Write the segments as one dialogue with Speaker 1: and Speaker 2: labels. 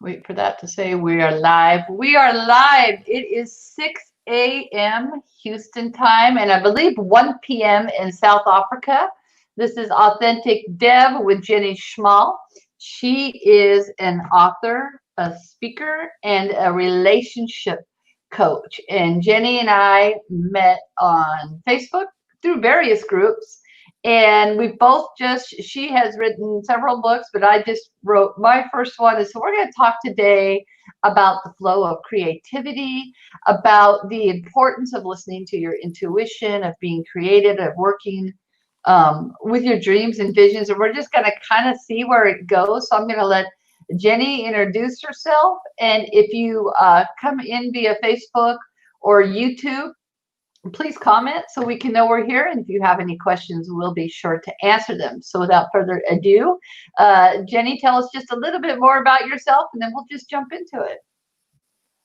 Speaker 1: Wait for that to say we are live. We are live. It is 6 a.m. Houston time, and I believe 1 p.m. in South Africa. This is Authentic Dev with Jenny Schmal. She is an author, a speaker, and a relationship coach. And Jenny and I met on Facebook through various groups. And we both she has written several books, but I just wrote my first one. And so we're going to talk today about the flow of creativity, about the importance of listening to your intuition, of being creative, of working with your dreams and visions. And we're just going to kind of see where it goes. So I'm going to let Jenny introduce herself. And if you come in via Facebook or YouTube, please comment so we can know we're here. And if you have any questions, we'll be sure to answer them. So without further ado, Jenny, tell us just a little bit more about yourself, and then we'll just jump into it.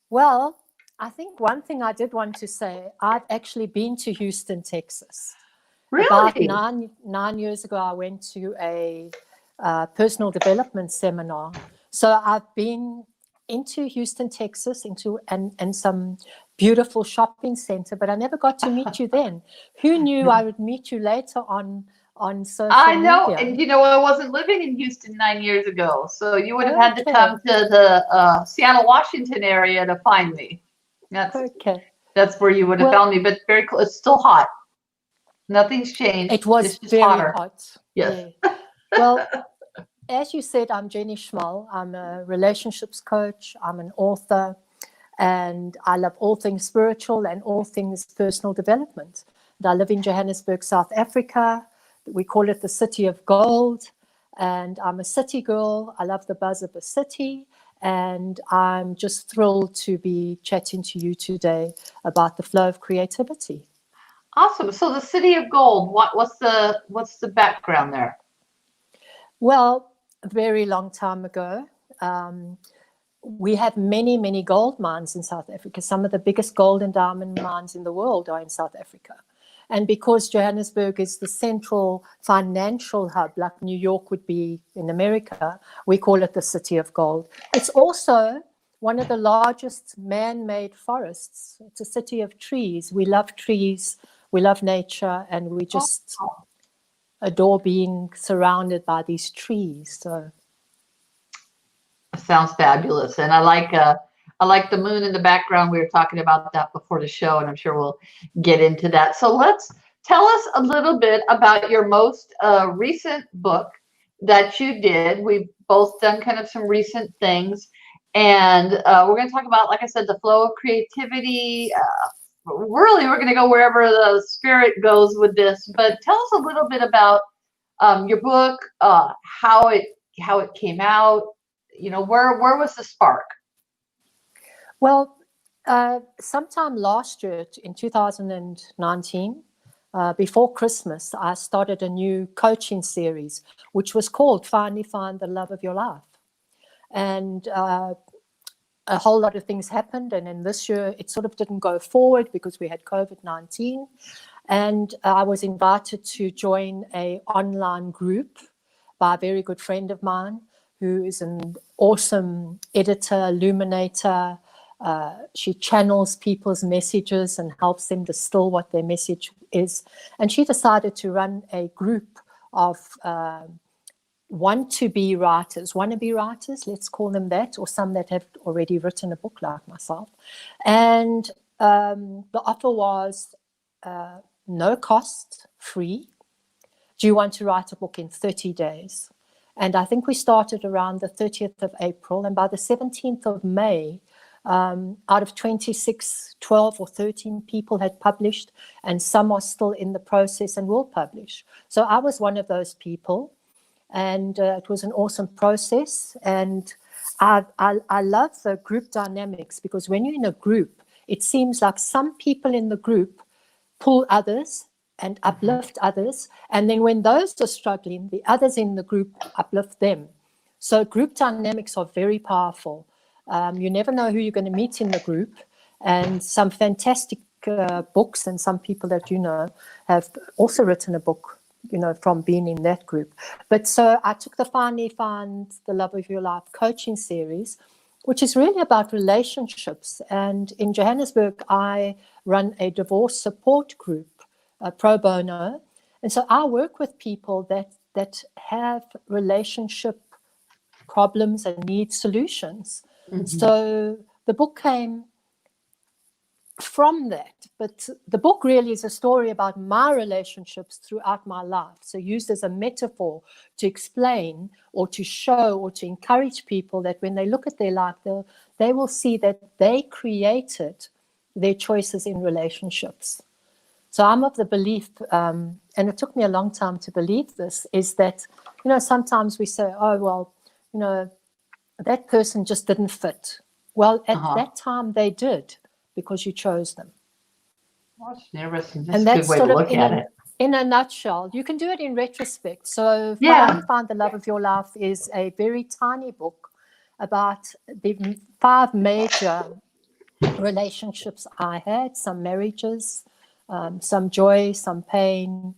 Speaker 2: Well, I think one thing I did want to say, I've actually been to Houston, Texas.
Speaker 1: Really?
Speaker 2: About nine years ago, I went to a personal development seminar. So I've been into Houston, Texas, and some beautiful shopping center, but I never got to meet you then. Who knew I would meet you later on social media?
Speaker 1: I know, and you know, I wasn't living in Houston 9 years ago, so you would have had to come to the Seattle, Washington area to find me. That's where you would have found me, but very close. It's still hot. Nothing's changed.
Speaker 2: It was very hot.
Speaker 1: Yes.
Speaker 2: Yeah. Well, as you said, I'm Jenny Schmal. I'm a relationships coach. I'm an author. And I love all things spiritual and all things personal development. And I live in Johannesburg, South Africa. We call it the City of Gold. And I'm a city girl. I love the buzz of a city. And I'm just thrilled to be chatting to you today about the flow of creativity.
Speaker 1: Awesome. So the City of Gold, what's the background there?
Speaker 2: Well, a very long time ago, we have many, many gold mines in South Africa. Some of the biggest gold and diamond mines in the world are in South Africa. And because Johannesburg is the central financial hub, like New York would be in America, we call it the City of Gold. It's also one of the largest man-made forests. It's a city of trees. We love trees, we love nature, and we just adore being surrounded by these trees. So
Speaker 1: sounds fabulous. And I like the moon in the background. We were talking about that before the show, and I'm sure we'll get into that. So let's tell us a little bit about your most recent book that you did. We've both done kind of some recent things, and we're going to talk about, like I said, the flow of creativity. Really, we're going to go wherever the spirit goes with this. But tell us a little bit about your book, how it came out. You know, where was the spark?
Speaker 2: Well, sometime last year in 2019, before Christmas, I started a new coaching series, which was called Finally Find the Love of Your Life. And a whole lot of things happened. And then this year, it sort of didn't go forward because we had COVID-19. And I was invited to join an online group by a very good friend of mine, who is an awesome editor, illuminator. She channels people's messages and helps them distill what their message is. And she decided to run a group of wannabe writers, let's call them that, or some that have already written a book like myself. And the offer was no cost, free. Do you want to write a book in 30 days? And I think we started around the 30th of April. And by the 17th of May, out of 26, 12 or 13 people had published, and some are still in the process and will publish. So I was one of those people. And it was an awesome process. And I love the group dynamics, because when you're in a group, it seems like some people in the group pull others and uplift others. And then when those are struggling, the others in the group uplift them. So group dynamics are very powerful. You never know who you're going to meet in the group. And some fantastic books, and some people that you know have also written a book, you know, from being in that group. But so I took the Finally Find the Love of Your Life coaching series, which is really about relationships. And in Johannesburg, I run a divorce support group, pro bono. And so I work with people that have relationship problems and need solutions.
Speaker 1: Mm-hmm.
Speaker 2: So the book came from that, but the book really is a story about my relationships throughout my life, so used as a metaphor to explain or to show or to encourage people that when they look at their life, they will see that they created their choices in relationships. So I'm of the belief, and it took me a long time to believe this, is that, sometimes we say, oh, well, that person just didn't fit. Well, at that time they did, because you chose them.
Speaker 1: Well, that's interesting. That's
Speaker 2: And
Speaker 1: a good
Speaker 2: that's
Speaker 1: way to
Speaker 2: sort of
Speaker 1: look at it.
Speaker 2: In a nutshell. You can do it in retrospect. So Find the Love of Your Life is a very tiny book about the 5 major relationships I had, some marriages, some joy, some pain,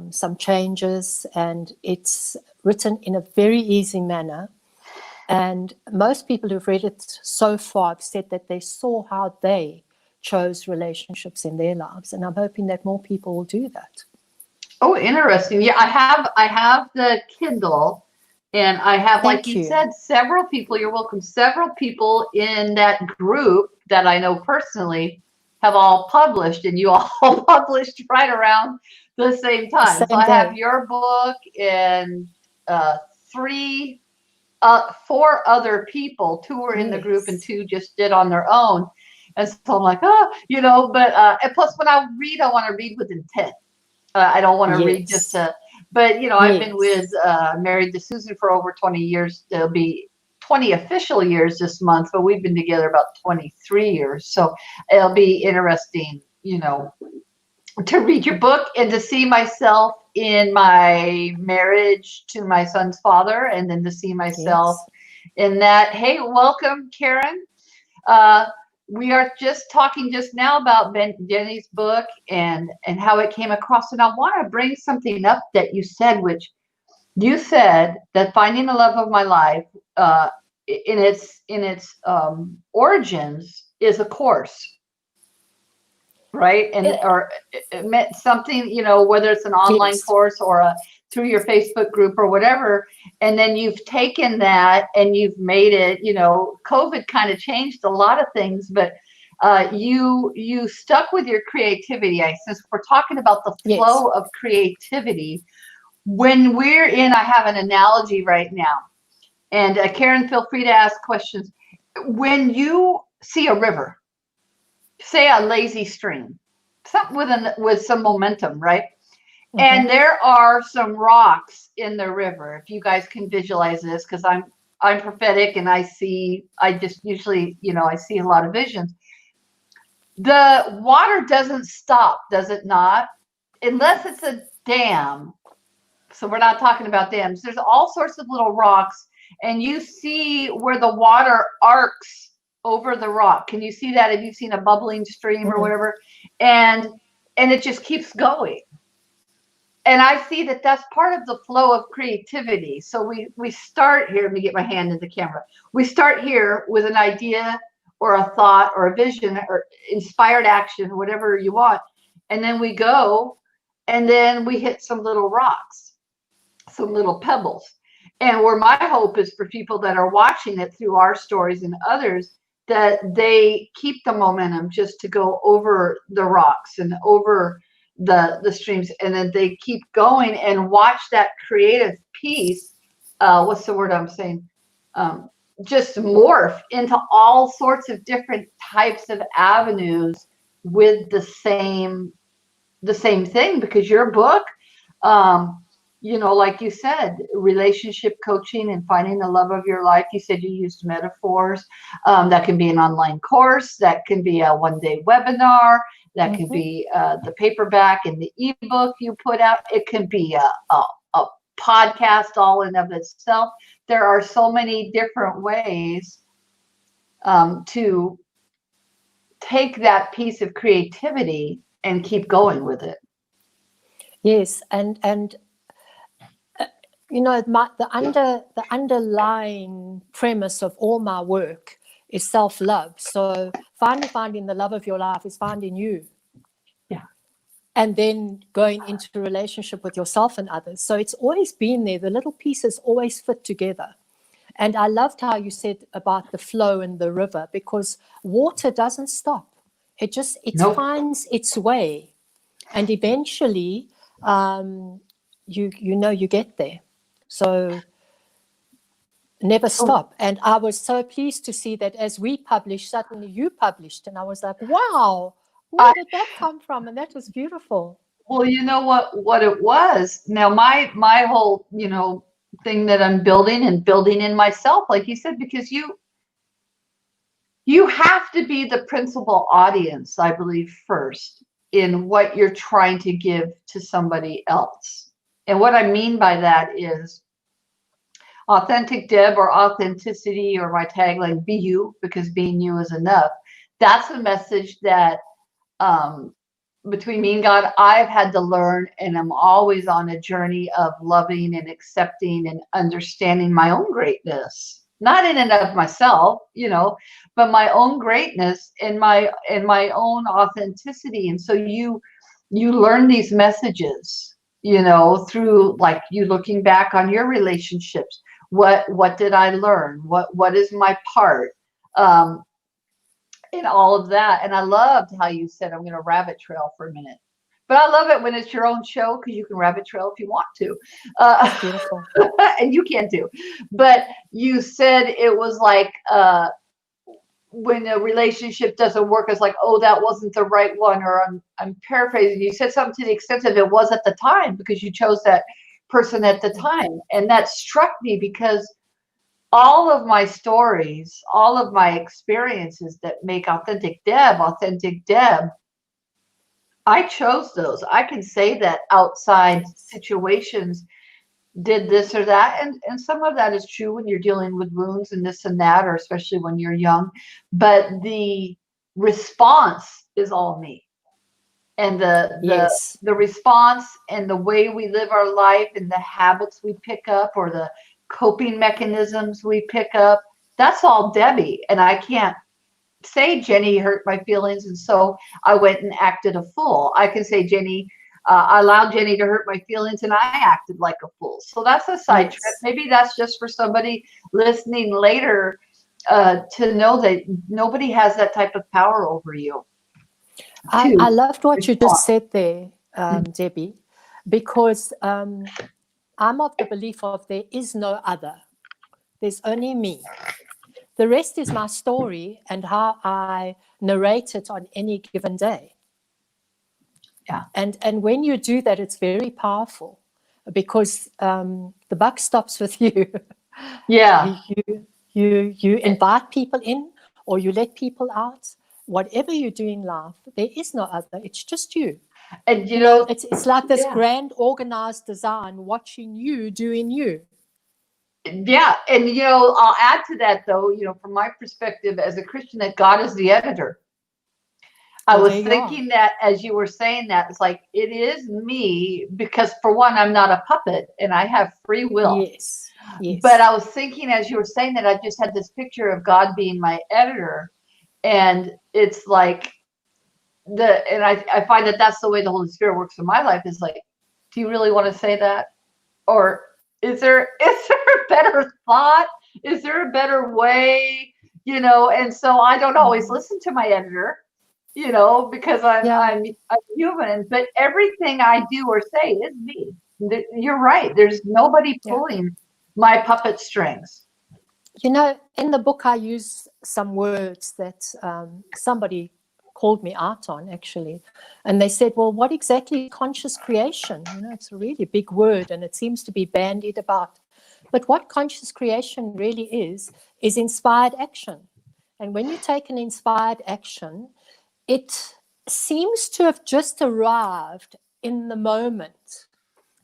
Speaker 2: some changes, and it's written in a very easy manner. And most people who've read it so far have said that they saw how they chose relationships in their lives. And I'm hoping that more people will do that.
Speaker 1: Oh, interesting. Yeah, I have the Kindle, and I have, like you said, several people, you're welcome, several people in that group that I know personally have all published, and you all published right around the same time. So I have your book and 4 other people. 2 were in the group and 2 just did on their own. And so I'm like, but and plus when I read, I want to read with intent. I don't want to read just to, but I've been married to Susan for over 20 years. There'll be 20 official years this month, but we've been together about 23 years. So it'll be interesting, to read your book and to see myself in my marriage to my son's father, and then to see myself in that. Hey, welcome, Karen. We are just talking just now about Jenny's book and how it came across. And I want to bring something up that you said, which you said that finding the love of my life in its origins is a course. Right. Or it meant something, whether it's an online course or through your Facebook group or whatever. And then you've taken that and you've made it, COVID kind of changed a lot of things, but you stuck with your creativity. Since we're talking about the flow of creativity, when I have an analogy right now, and Karen, feel free to ask questions. When you see a river, say a lazy stream, something with some momentum, right? Mm-hmm. And there are some rocks in the river. If you guys can visualize this, because I'm prophetic and I just usually, I see a lot of visions. The water doesn't stop, does it not? Unless it's a dam. So we're not talking about dams. There's all sorts of little rocks, and you see where the water arcs over the rock. Can you see that? Have you seen a bubbling stream or whatever? And it just keeps going. And I see that that's part of the flow of creativity. So we start here. Let me get my hand in the camera. We start here with an idea or a thought or a vision or inspired action, whatever you want. And then we go, and then we hit some little rocks, some little pebbles. And where my hope is for people that are watching it through our stories and others, that they keep the momentum just to go over the rocks and over the streams, and then they keep going and watch that creative piece. What's the word I'm saying? Just morph into all sorts of different types of avenues with the same thing, because your book, like you said, relationship coaching and finding the love of your life. You said you used metaphors. That can be an online course. That can be a one-day webinar. That can be the paperback and the ebook you put out. It can be a podcast all in of itself. There are so many different ways to take that piece of creativity and keep going with it.
Speaker 2: Yes, and You know, the underlying premise of all my work is self-love. So finally finding the love of your life is finding you.
Speaker 1: Yeah.
Speaker 2: And then going into a relationship with yourself and others. So it's always been there. The little pieces always fit together. And I loved how you said about the flow in the river, because water doesn't stop. It
Speaker 1: Nope.
Speaker 2: finds its way. And eventually, you get there. So never stop. And I was so pleased to see that as we published, suddenly you published. And I was like, wow, where did that come from? And that was beautiful.
Speaker 1: Well, you know what it was. Now my whole, thing that I'm building and building in myself, like you said, because you have to be the principal audience, I believe, first in what you're trying to give to somebody else. And what I mean by that is authentic Deb, or authenticity, or my tagline, be you, because being you is enough. That's a message that between me and God, I've had to learn, and I'm always on a journey of loving and accepting and understanding my own greatness, not in and of myself, but my own greatness and my own authenticity. And so you learn these messages, through, like, you looking back on your relationships. What did I learn? What is my part? In all of that. And I loved how you said, I'm going to rabbit trail for a minute. But I love it when it's your own show, because you can rabbit trail if you want to.
Speaker 2: That's beautiful.
Speaker 1: And you can too. But you said it was like when a relationship doesn't work, it's like, oh, that wasn't the right one. Or I'm paraphrasing. You said something to the extent of it was at the time, because you chose that person at the time. And that struck me, because all of my stories, all of my experiences that make authentic Deb, I chose those. I can say that outside situations did this or that. And some of that is true when you're dealing with wounds and this and that, or especially when you're young. But the response is all me. And the response and the way we live our life and the habits we pick up, or the coping mechanisms we pick up, that's all Debbie. And I can't say Jenny hurt my feelings, and so I went and acted a fool. I can say Jenny, I allowed Jenny to hurt my feelings, and I acted like a fool. So that's a side trip. Maybe that's just for somebody listening later, to know that nobody has that type of power over you.
Speaker 2: I loved what you just said there, Debbie, because I'm of the belief of there is no other. There's only me. The rest is my story and how I narrate it on any given day.
Speaker 1: Yeah.
Speaker 2: And when you do that, it's very powerful, because the buck stops with you.
Speaker 1: Yeah.
Speaker 2: You invite people in, or you let people out. Whatever you do in life, there is no other. It's just you.
Speaker 1: And you know,
Speaker 2: it's like this grand organized design watching you doing you.
Speaker 1: Yeah. And I'll add to that, though, from my perspective as a Christian, that God is the editor. I was thinking that as you were saying that, it's like, it is me, because for one, I'm not a puppet and I have free will.
Speaker 2: Yes.
Speaker 1: But I was thinking as you were saying that, I just had this picture of God being my editor. And it's like, I find that that's the way the Holy Spirit works in my life, is like, do you really want to say that? Or is there a better thought? Is there a better way? And so I don't always listen to my editor, because I'm human. But everything I do or say is me. You're right. There's nobody pulling my puppet strings.
Speaker 2: In the book, I use some words that somebody called me out on, actually. And they said, well, what exactly is conscious creation? It's a really big word, and it seems to be bandied about. But what conscious creation really is inspired action. And when you take an inspired action, it seems to have just arrived in the moment.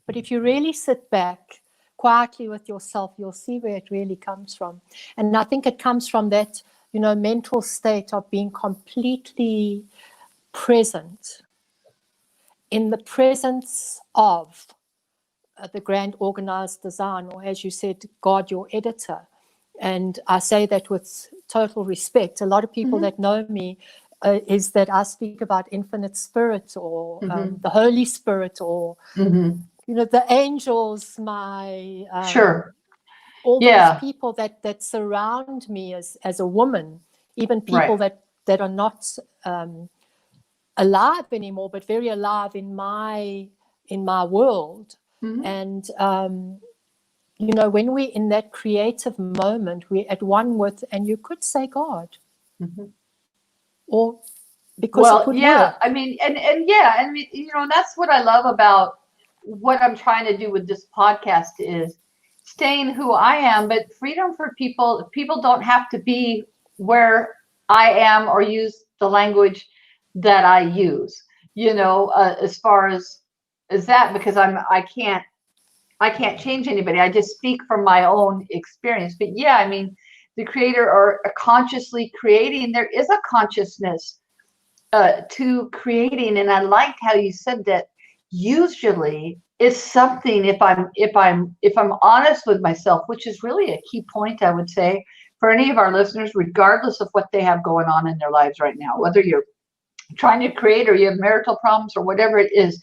Speaker 2: But if you really sit back quietly with yourself, you'll see where it really comes from. And I think it comes from that, mental state of being completely present, in the presence of the grand organized design, or as you said, God, your editor. And I say that with total respect. A lot of people that know me is that I speak about infinite spirit, or the Holy Spirit, or the angels, my
Speaker 1: Sure.
Speaker 2: all
Speaker 1: Yeah.
Speaker 2: those people that surround me as a woman, even people
Speaker 1: Right.
Speaker 2: that are not alive anymore, but very alive in my world. And when we're in that creative moment, we're at one with, and you could say God, or because it
Speaker 1: Well,
Speaker 2: would
Speaker 1: yeah,
Speaker 2: work.
Speaker 1: I mean, and yeah, I mean, that's what I love about what I'm trying to do with this podcast is staying who I am, but freedom for people. People don't have to be where I am or use the language that I use, as far as that, because I can't change anybody. I just speak from my own experience. But yeah, I mean, the creator or consciously creating, there is a consciousness to creating, and I liked how you said that. Usually, it's something, if I'm honest with myself, which is really a key point, I would say, for any of our listeners, regardless of what they have going on in their lives right now, whether you're trying to create or you have marital problems or whatever it is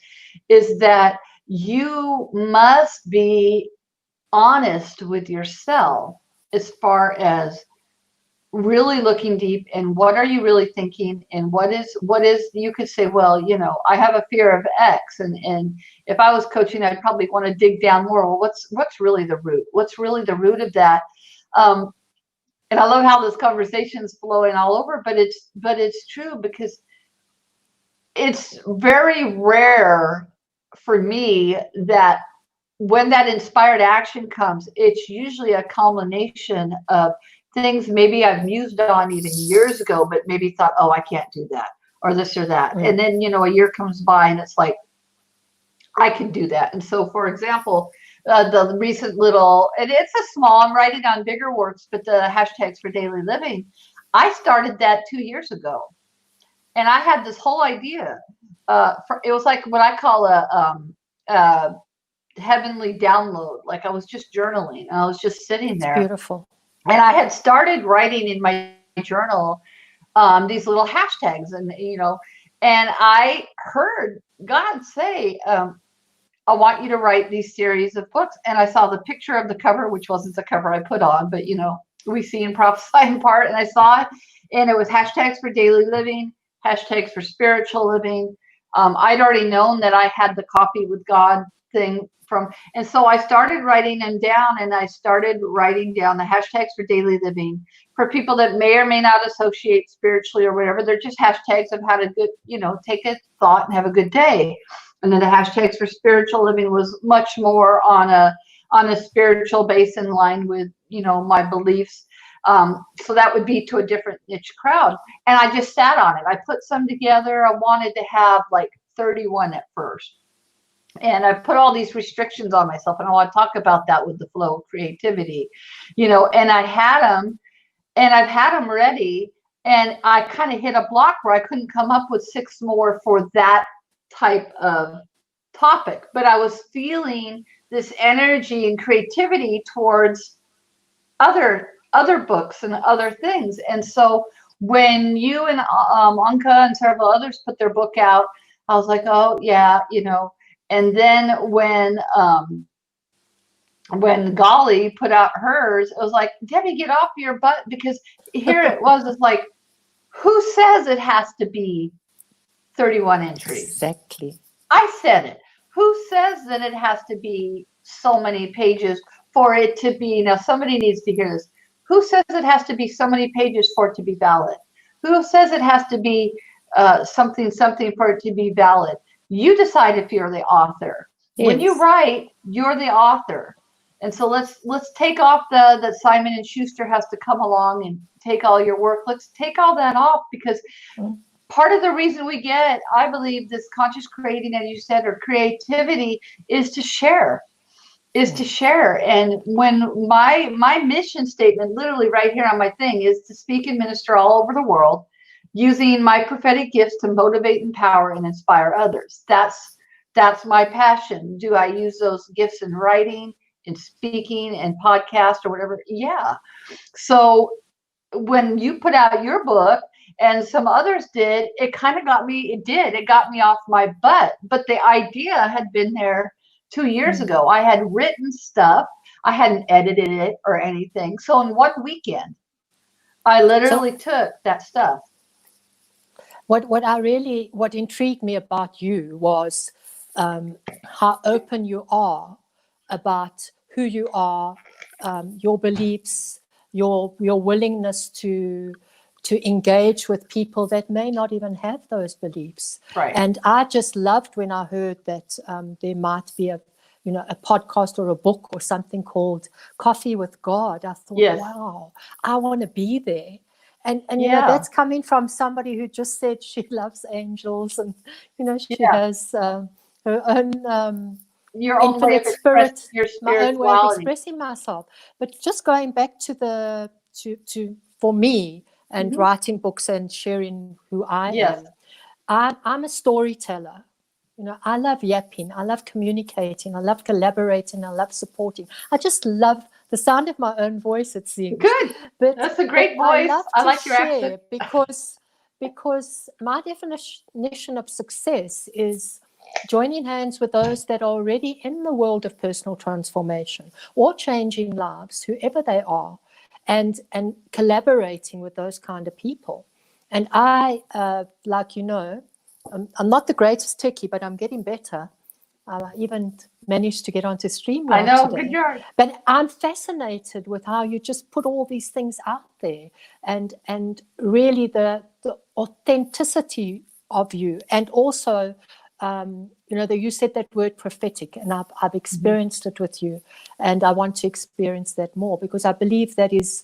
Speaker 1: that you must be honest with yourself as far as really looking deep and what are you really thinking, and what is you could say, well, I have a fear of X, and if I was coaching, I'd probably want to dig down more. Well, what's really the root? What's really the root of that? And I love how this conversation is flowing all over, but it's true, because it's very rare for me that when that inspired action comes, it's usually a culmination of things maybe I've mused on even years ago, but maybe thought, oh, I can't do that, or this or that. And then, a year comes by and it's like, I can do that. And so, for example, the recent little, and it's a small, I'm writing on bigger works, but the hashtags for daily living, I started that 2 years ago. And I had this whole idea. It was like what I call a heavenly download. Like I was just journaling, and I was just sitting there.
Speaker 2: It's beautiful.
Speaker 1: And I had started writing in my journal these little hashtags, and I heard God say, I want you to write these series of books. And I saw the picture of the cover, which wasn't the cover I put on, but we see and prophesy in part. And I saw it, and it was hashtags for daily living, hashtags for spiritual living. I'd already known that I had the Coffee with God thing and so I started writing them down, and I started writing down the hashtags for daily living for people that may or may not associate spiritually or whatever. They're just hashtags of how to take a thought and have a good day. And then the hashtags for spiritual living was much more on a spiritual base in line with, my beliefs. So that would be to a different niche crowd. And I just sat on it. I put some together. I wanted to have like 31 at first. And I put all these restrictions on myself, and I want to talk about that with the flow of creativity, and I had them, and I've had them ready, and I kind of hit a block where I couldn't come up with 6 more for that type of topic, but I was feeling this energy and creativity towards other books and other things. And so when you and Anka and several others put their book out, I was like, oh yeah, And then when Golly put out hers, it was like, Debbie, get off your butt, because here it was. It's like, who says it has to be 31 entries?
Speaker 2: Exactly.
Speaker 1: I said it. Who says that it has to be so many pages for it to be? Now somebody needs to hear this. Who says it has to be so many pages for it to be valid? Who says it has to be something for it to be valid? You decide if you're the author. Yes. When you write, you're the author. And so let's take off that Simon and Schuster has to come along and take all your work. Let's take all that off, because part of the reason we get, I believe, this conscious creating, as you said, or creativity, is to share. To share. And when my mission statement, literally right here on my thing, is to speak and minister all over the world, using my prophetic gifts to motivate, empower, and inspire others. That's That's my passion. Do I use those gifts in writing, in speaking, and podcast or whatever? Yeah. So when you put out your book and some others did, it kind of got me, it got me off my butt. But the idea had been there 2 years ago. I had written stuff, I hadn't edited it or anything. So in one weekend, I
Speaker 2: So
Speaker 1: literally took that stuff.
Speaker 2: what intrigued me about you was how open you are about who you are, your beliefs, your willingness to engage with people that may not even have those beliefs.
Speaker 1: Right.
Speaker 2: And I just loved when I heard that there might be a podcast or a book or something called Coffee with God. I thought,
Speaker 1: Yes.
Speaker 2: wow, I want to be there. And
Speaker 1: Yeah.
Speaker 2: that's coming from somebody who just said she loves angels, and she
Speaker 1: Yeah.
Speaker 2: has her own
Speaker 1: Your own way of
Speaker 2: infinite spirit,
Speaker 1: expressing your
Speaker 2: my own way of
Speaker 1: spirituality.
Speaker 2: expressing myself. But just going back to to for me and writing books and sharing who I
Speaker 1: Yes.
Speaker 2: am, I'm a storyteller. I love yapping. I love communicating. I love collaborating. I love supporting. I just love the sound of my own voice, it seems.
Speaker 1: Good.
Speaker 2: But
Speaker 1: That's a great
Speaker 2: I
Speaker 1: voice.
Speaker 2: love
Speaker 1: I
Speaker 2: to
Speaker 1: like your
Speaker 2: share
Speaker 1: accent.
Speaker 2: because my definition of success is joining hands with those that are already in the world of personal transformation or changing lives, whoever they are, and collaborating with those kind of people. And I, like I'm not the greatest techie, but I'm getting better. I even managed to get onto StreamYard
Speaker 1: I know.
Speaker 2: today.
Speaker 1: Good job.
Speaker 2: But I'm fascinated with how you just put all these things out there, and really the authenticity of you, and also that you said that word prophetic, and I've experienced it with you, and I want to experience that more, because I believe that is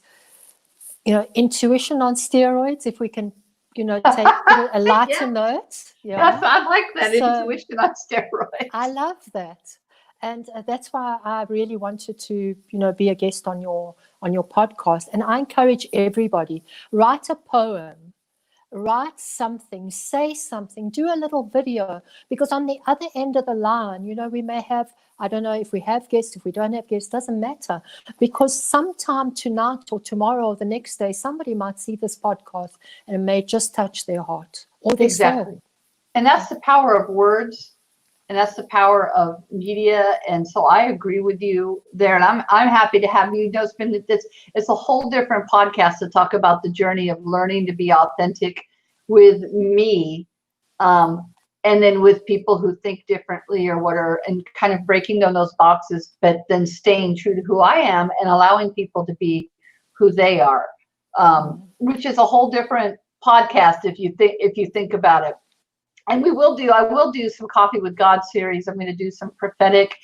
Speaker 2: intuition on steroids, if we can take a lighter note.
Speaker 1: Yes, I like that.
Speaker 2: So,
Speaker 1: Intuition on steroids.
Speaker 2: I love that, and that's why I really wanted to be a guest on your podcast. And I encourage everybody, write a poem, write something, say something, do a little video, because on the other end of the line, we may have, I don't know if we have guests, if we don't have guests, doesn't matter, because sometime tonight or tomorrow or the next day, somebody might see this podcast and it may just touch their heart or their soul.
Speaker 1: And that's the power of words, and that's the power of media. And so I agree with you there, and I'm happy to have you. It's a whole different podcast to talk about the journey of learning to be authentic with me, and then with people who think differently or whatever, and kind of breaking down those boxes, but then staying true to who I am and allowing people to be who they are, which is a whole different podcast if you think about it. And I will do some Coffee with God series. I'm going to do some prophetic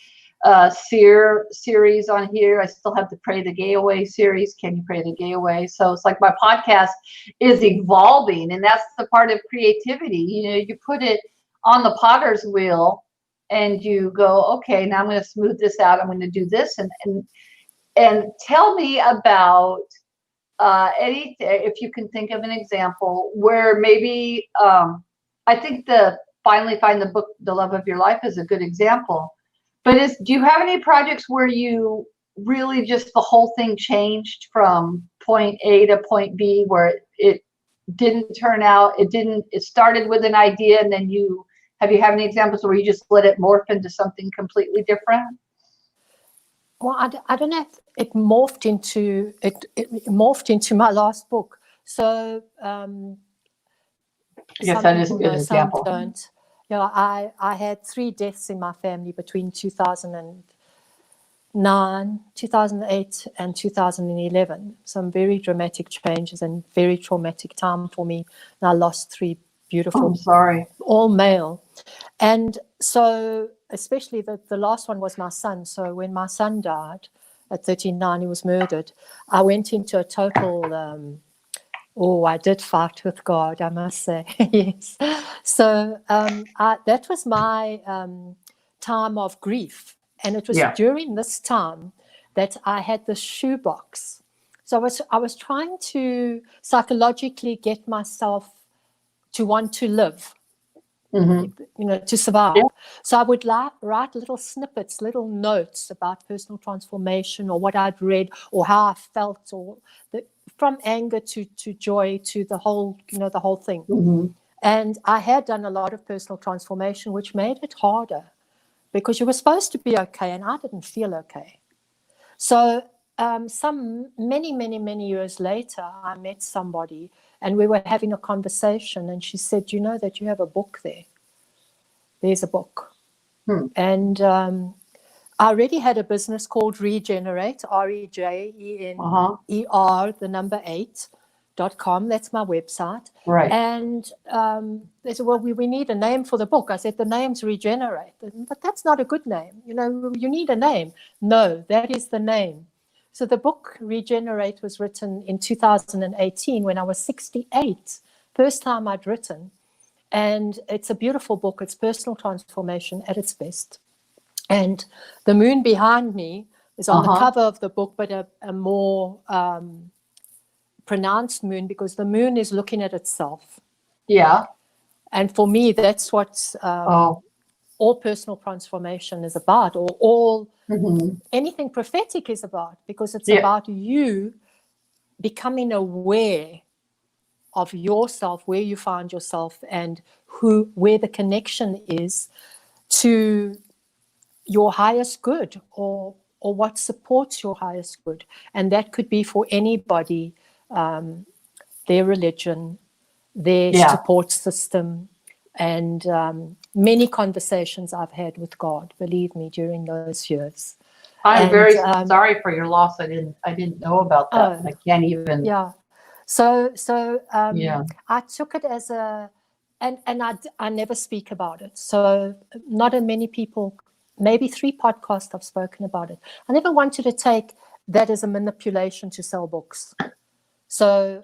Speaker 1: seer series on here. I still have the Pray the Gay Away series. Can you pray the gay away? So it's like my podcast is evolving, and that's the part of creativity. You put it on the potter's wheel and you go, okay, now I'm going to smooth this out. I'm going to do this. And tell me about if you can think of an example where maybe, I think Finally Find the Book, The Love of Your Life is a good example. But do you have any projects where you really just the whole thing changed from point A to point B, where it didn't turn out, it started with an idea, and then have any examples where you just let it morph into something completely different?
Speaker 2: Well, I don't know if it morphed into my last book. So
Speaker 1: yes, that is a good example.
Speaker 2: Some don't. I had 3 deaths in my family between 2009, 2008, and 2011. Some very dramatic changes and very traumatic time for me. And I lost 3 beautiful,
Speaker 1: I'm sorry,
Speaker 2: all male. And so, especially the last one was my son. So when my son died at 39, he was murdered. I went into a total, I did fight with God, I must say. Yes. So that was my time of grief. And it was during this time that I had this shoebox. So I was trying to psychologically get myself to want to live. to survive.
Speaker 1: Yeah.
Speaker 2: So I would write little snippets, little notes about personal transformation or what I'd read or how I felt, or from anger to joy to the whole, the whole thing. And I had done a lot of personal transformation, which made it harder because you were supposed to be okay, and I didn't feel okay. So many years later, I met somebody and we were having a conversation, and she said, "You know that you have a book there? There's a book." And I already had a business called Regenerate, REJENER, the number 8.com. That's my website.
Speaker 1: Right.
Speaker 2: And they said, "Well, we need a name for the book." I said, "The name's Regenerate." "But that's not a good name. You need a name." "No, that is the name." So the book Regenerate was written in 2018 when I was 68. First time I'd written. And it's a beautiful book. It's personal transformation at its best. And the moon behind me is on the cover of the book, but a more pronounced moon, because the moon is looking at itself.
Speaker 1: Yeah.
Speaker 2: And for me, that's what all personal transformation is about, or all anything prophetic is about, because it's about you becoming aware of yourself, where you find yourself, and where the connection is to your highest good, or what supports your highest good. And that could be for anybody, their religion, their support system, and many conversations I've had with God, believe me, during those years.
Speaker 1: I'm very sorry for your loss. I didn't know about that. I can't even.
Speaker 2: Yeah. So I took it as and I never speak about it. So not many people, maybe 3 podcasts I've spoken about it. I never wanted to take that as a manipulation to sell books. So,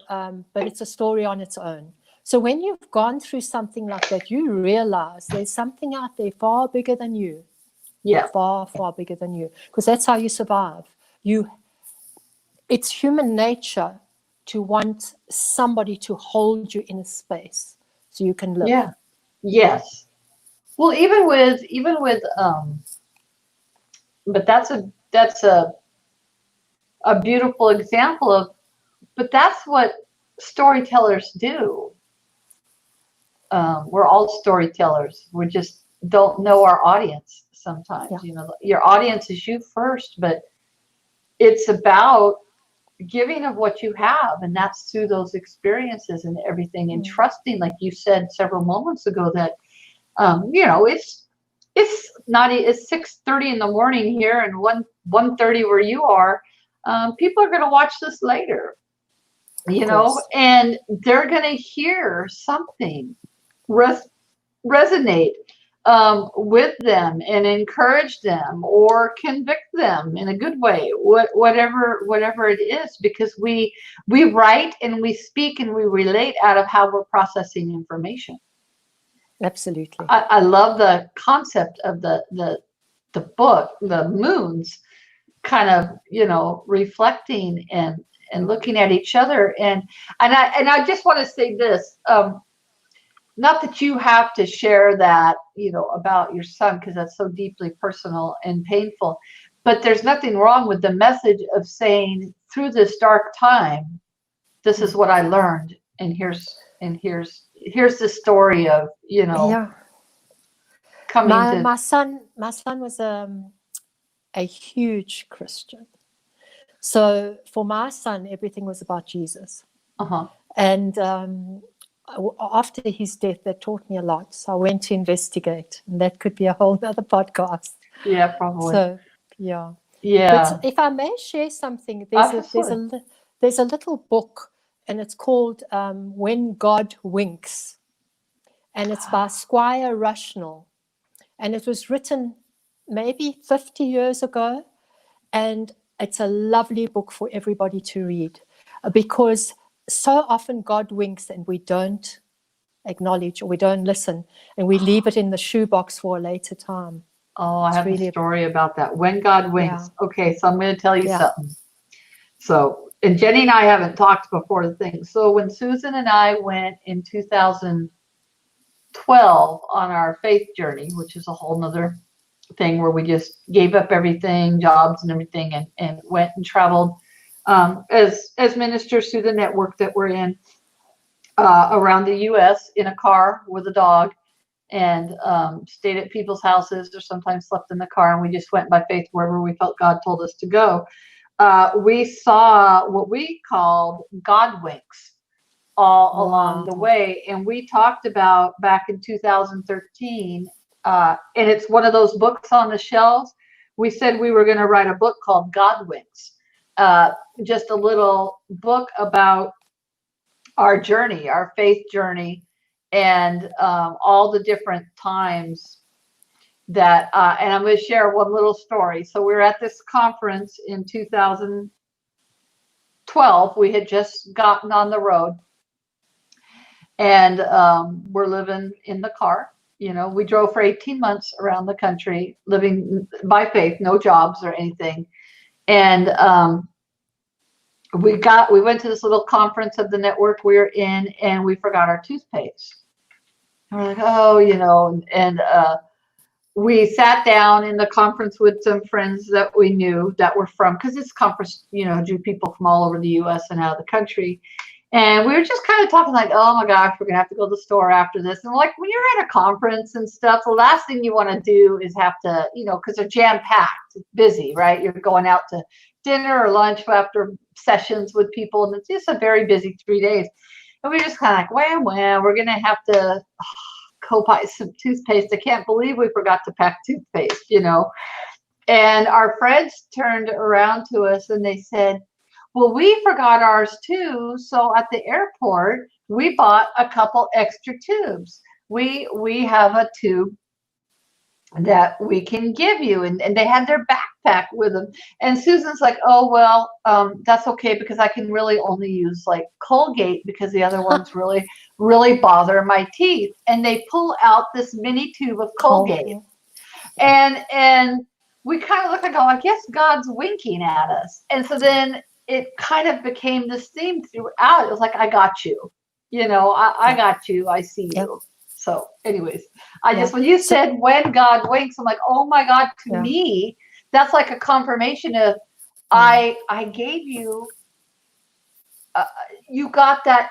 Speaker 2: but it's a story on its own. So when you've gone through something like that, you realize there's something out there far bigger than you.
Speaker 1: Yeah.
Speaker 2: Far, far bigger than you. Because that's how you survive. It's human nature to want somebody to hold you in a space so you can live.
Speaker 1: Yeah. Yes. Well, even with but that's a beautiful example of, but that's what storytellers do. We're all storytellers. We just don't know our audience sometimes. Your audience is you first, but it's about giving of what you have, and that's through those experiences and everything, and trusting, like you said several moments ago, that it's 6:30 in the morning here and 1:30 where you are. People are going to watch this later, and they're going to hear something resonate with them and encourage them or convict them in a good way, whatever it is, because we write and we speak and we relate out of how we're processing information.
Speaker 2: Absolutely.
Speaker 1: I love the concept of the book, the moons, kind of reflecting and looking at each other, and I just want to say this. Not that you have to share that, about your son, because that's so deeply personal and painful, but there's nothing wrong with the message of saying, through this dark time, this is what I learned, and here's the story of, coming to.
Speaker 2: My son was a huge Christian. So for my son, everything was about Jesus. And after his death, that taught me a lot. So I went to investigate, and that could be a whole other podcast.
Speaker 1: Yeah, probably.
Speaker 2: So, yeah.
Speaker 1: Yeah.
Speaker 2: But if I may share something, there's a little book, and it's called When God Winks. And it's by Squire Rushnell. And it was written maybe 50 years ago. And it's a lovely book for everybody to read, because so often God winks and we don't acknowledge, or we don't listen, and we leave it in the shoebox for a later time.
Speaker 1: Oh, I have a story about that. When God winks. Yeah. Okay, so I'm going to tell you something. So, and Jenny and I haven't talked before the thing. So when Susan and I went in 2000, 2012 on our faith journey, which is a whole nother thing where we just gave up everything, jobs and everything, and went and traveled as ministers through the network that we're in around the U.S. in a car with a dog, and stayed at people's houses or sometimes slept in the car, and we just went by faith wherever we felt God told us to go. We saw what we called God winks all along the way. And we talked about back in 2013, and it's one of those books on the shelves. We said we were going to write a book called God Winks, just a little book about our journey, our faith journey, and all the different times that, and I'm going to share one little story. So we were at this conference in 2012. We had just gotten on the road, and we're living in the car. You know, we drove for 18 months around the country, living by faith, no jobs or anything. And we went to this little conference of the network we were in, and we forgot our toothpaste. And we're like, oh, you know, and we sat down in the conference with some friends that we knew that were from, because this conference, you know, drew people from all over the U.S. and out of the country. And we were just kind of talking like, oh my gosh, we're going to have to go to the store after this. And like, when you're at a conference and stuff, the last thing you want to do is have to, you know, because they're jam-packed, busy, right? You're going out to dinner or lunch after sessions with people, and it's just a very busy 3 days. And we were just kind of like, wham, we're going to have to go buy some toothpaste. I can't believe we forgot to pack toothpaste, you know. And our friends turned around to us and they said, well, we forgot ours too. So at the airport, we bought a couple extra tubes. We have a tube that we can give you. And they had their backpack with them. And Susan's like, oh, well, that's okay, because I can really only use like Colgate, because the other ones really, really bother my teeth. And they pull out this mini tube of Colgate. And we kind of look like, oh, I guess God's winking at us. And so then it kind of became this theme throughout. It was like, I got you. You know, I got you. I see you. So anyways, I just, when you said when God winks, I'm like, oh my God, to me, that's like a confirmation of I gave you, you got that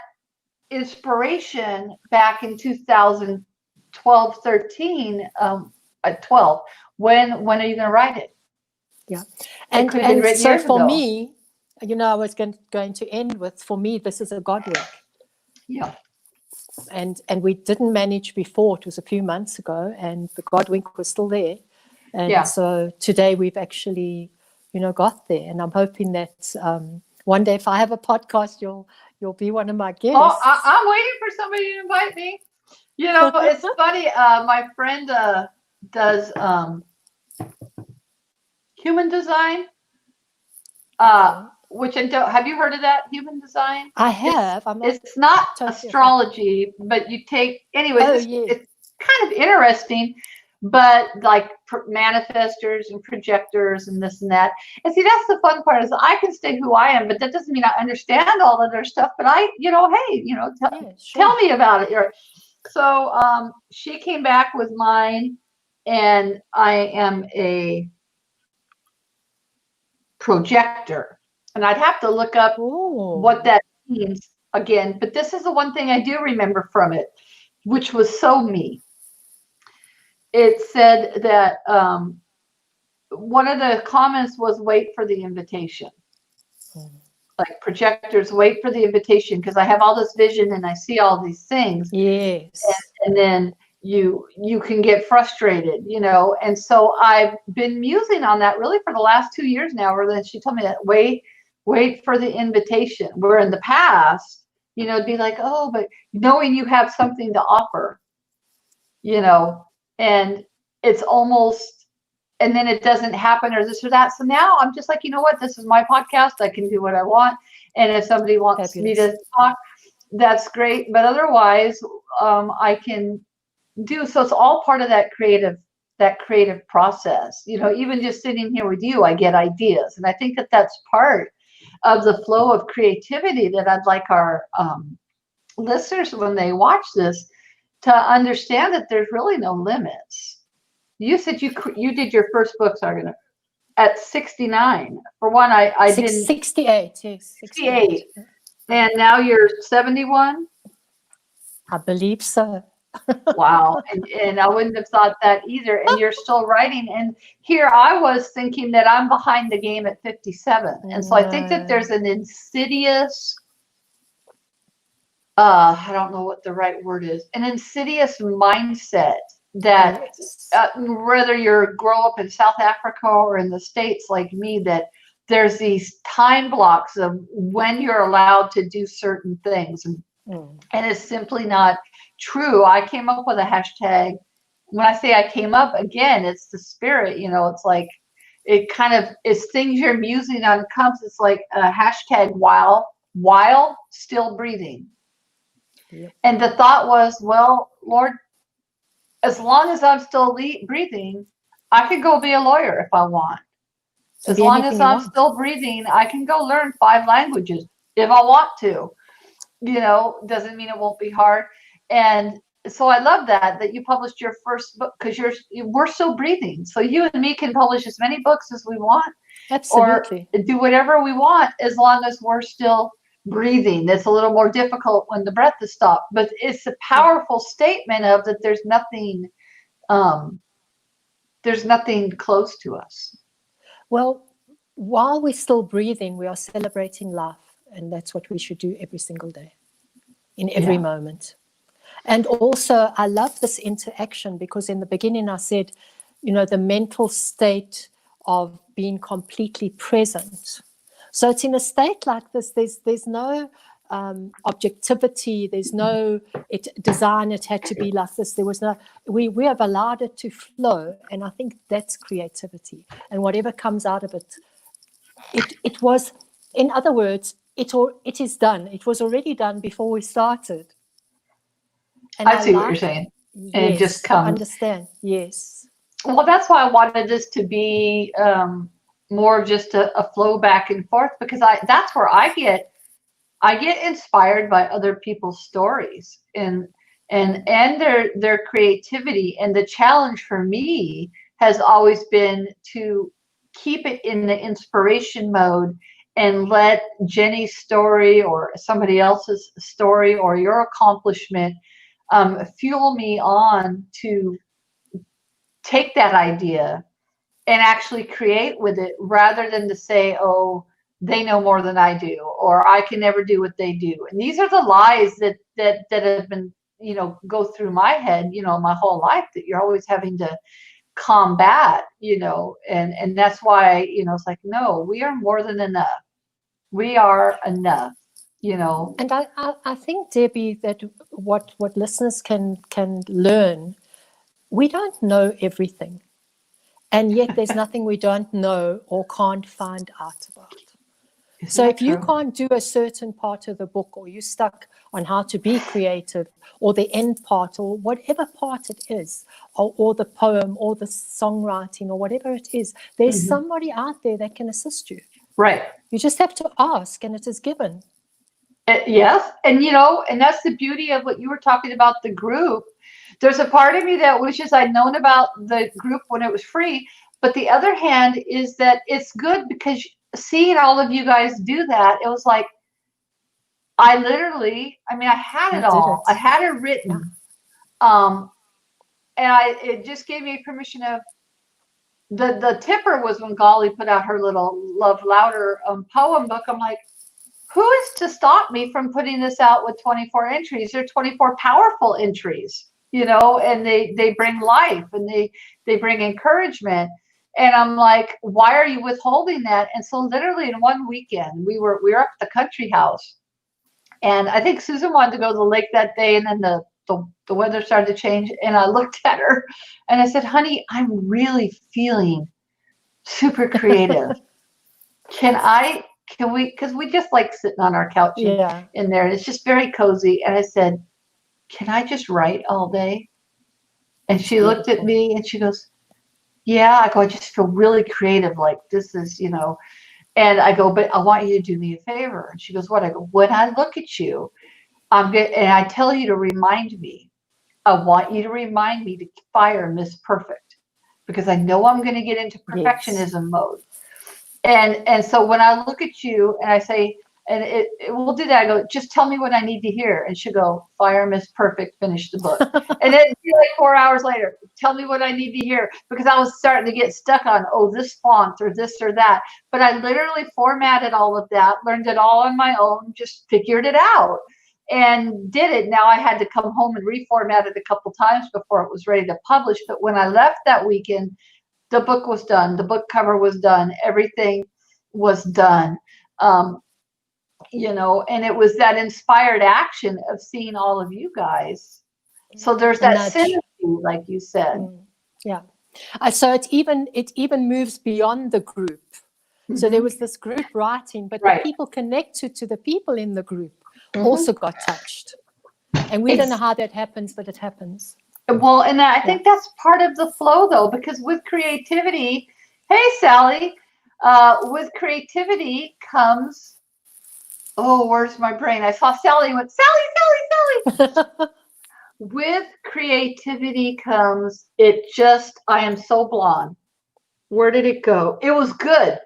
Speaker 1: inspiration back in 2012, 13, 12. When are you going to write it?
Speaker 2: Yeah. And so for me, you know, I was going to end with, for me, this is a God work.
Speaker 1: Yeah.
Speaker 2: And we didn't manage before. It was a few months ago, and the God wink was still there. And so today we've actually, you know, got there. And I'm hoping that one day, if I have a podcast, you'll be one of my guests.
Speaker 1: Oh, I'm waiting for somebody to invite me. You know, it's funny. My friend does human design. Which I don't. Have you heard of that, human design?
Speaker 2: I have.
Speaker 1: It's not astrology, but you take anyway. It's kind of interesting, but like manifestors and projectors and this and that. And see, that's the fun part, is I can stay who I am, but that doesn't mean I understand all of their stuff. But I, you know, hey, you know, tell me about it. So she came back with mine, and I am a projector. And I'd have to look up what that means again. But this is the one thing I do remember from it, which was so me. It said that one of the comments was, wait for the invitation. Like projectors, wait for the invitation, because I have all this vision and I see all these things.
Speaker 2: Yes.
Speaker 1: And then you can get frustrated, you know. And so I've been musing on that really for the last 2 years now, where then she told me that wait for the invitation, where in the past, you know, it'd be like, oh, but knowing you have something to offer, you know, and it's almost, and then it doesn't happen or this or that. So now I'm just like, you know what, this is my podcast. I can do what I want. And if somebody wants me to talk, that's great. But otherwise, I can do. So it's all part of that creative process. You know, even just sitting here with you, I get ideas. And I think that that's part of the flow of creativity that I'd like our listeners, when they watch this, to understand that there's really no limits. You said you did your first book, Sargana, at 69. For one, I didn't.
Speaker 2: 68, yes.
Speaker 1: 68. And now you're 71?
Speaker 2: I believe so.
Speaker 1: Wow. And I wouldn't have thought that either. And you're still writing. And here I was thinking that I'm behind the game at 57. And so I think that there's an insidious, I don't know what the right word is, an insidious mindset that whether you grow up in South Africa or in the States like me, that there's these time blocks of when you're allowed to do certain things. And it's simply not true. I came up with a hashtag. When I say I came up, again, it's the spirit, it's like, it kind of is things you're musing on comes. It's like a hashtag while still breathing.
Speaker 2: Yep.
Speaker 1: And the thought was, well, Lord, as long as I'm still breathing, I could go be a lawyer if I want. As long as I'm still breathing, I can go learn 5 languages if I want to. Doesn't mean it won't be hard. And so I love that you published your first book, because we're still breathing. So you and me can publish as many books as we want.
Speaker 2: Absolutely.
Speaker 1: Or do whatever we want as long as we're still breathing. It's a little more difficult when the breath is stopped, but it's a powerful statement of that there's nothing close to us.
Speaker 2: Well, while we're still breathing, we are celebrating life. And that's what we should do every single day, in every moment. And also, I love this interaction, because in the beginning I said, the mental state of being completely present. So it's in a state like this, there's no objectivity, there's no design, it had to be like this. There was no, we have allowed it to flow. And I think that's creativity. And whatever comes out of it, it was, in other words, it is done. It was already done before we started. And
Speaker 1: I see what you're saying.
Speaker 2: Yes,
Speaker 1: and it just comes.
Speaker 2: I understand. Yes.
Speaker 1: Well, that's why I wanted this to be more of just a flow back and forth, because that's where I get inspired by other people's stories and their creativity. And the challenge for me has always been to keep it in the inspiration mode and let Jenny's story or somebody else's story or your accomplishment fuel me on to take that idea and actually create with it, rather than to say, oh, they know more than I do, or I can never do what they do. And these are the lies that have been, go through my head, my whole life, that you're always having to combat, and that's why, it's like, no, we are more than enough. We are enough,
Speaker 2: And I think, Debbie, that what listeners can learn, we don't know everything. And yet there's nothing we don't know or can't find out about. So if you can't do a certain part of the book, or you're stuck on how to be creative, or the end part, or whatever part it is, or the poem, or the songwriting, or whatever it is, there's somebody out there that can assist you.
Speaker 1: Right.
Speaker 2: You just have to ask, and it is given.
Speaker 1: Yes. And, and that's the beauty of what you were talking about, the group. There's a part of me that wishes I'd known about the group when it was free. But the other hand is that it's good, because seeing all of you guys do that, it was like, I had it all. I had it written. Yeah. And it just gave me permission of, the tipper was when Golly put out her little Love Louder poem book. I'm like, who is to stop me from putting this out with 24 entries? They're 24 powerful entries, and they bring life, and they bring encouragement. And I'm like, why are you withholding that? And so literally in one weekend, we were up at the country house, and I think Susan wanted to go to the lake that day, and then the weather started to change, and I looked at her and I said, honey, I'm really feeling super creative. Can we, because we just like sitting on our couch in there, and it's just very cozy. And I said, can I just write all day? And she looked at me and she goes, yeah. I go, I just feel really creative. Like this is, and I go, but I want you to do me a favor. And she goes, what? I go, when I look at you, and I tell you to remind me I want you to remind me to fire Miss Perfect, because I know I'm going to get into perfectionism mode. And so when I look at you and I say, and it will do that, I go, just tell me what I need to hear. And she'll go, fire Miss Perfect, finish the book. And then like 4 hours later, tell me what I need to hear, because I was starting to get stuck on, oh, this font or this or that. But I literally formatted all of that, learned it all on my own, just figured it out and did it. Now I had to come home and reformat it a couple times before it was ready to publish. But when I left that weekend, the book was done. The book cover was done. Everything was done. And it was that inspired action of seeing all of you guys. So there's that synergy, like you said.
Speaker 2: Yeah. So it even moves beyond the group. Mm-hmm. So there was this group writing, but the people connected to the people in the group also got touched. And we don't know how that happens, but it happens.
Speaker 1: Well, and I think that's part of the flow, though, because with creativity, hey, Sally, with creativity comes, oh, where's my brain? I saw Sally and went, Sally. With creativity comes, I am so blonde. Where did it go? It was good.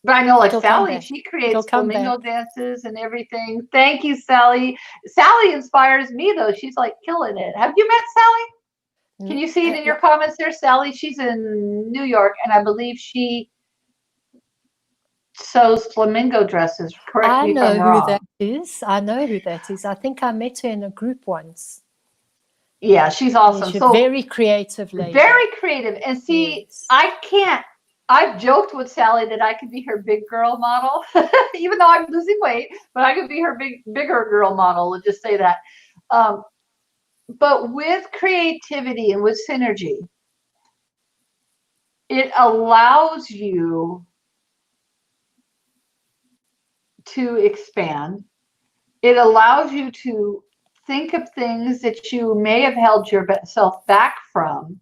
Speaker 1: But I know, like Sally, she creates flamingo dances and everything. Thank you, Sally. Sally inspires me, though. She's like killing it. Have you met Sally? Can you see it in your comments there, Sally? She's in New York, and I believe she sews flamingo dresses. Correct me if I'm wrong.
Speaker 2: I know who that is. I think I met her in a group once.
Speaker 1: Yeah, she's awesome.
Speaker 2: She's a very creative lady.
Speaker 1: Very creative. And see, I've joked with Sally that I could be her big girl model, even though I'm losing weight, but I could be her bigger girl model. Let's just say that. But with creativity and with synergy, it allows you to expand. It allows you to think of things that you may have held yourself back from,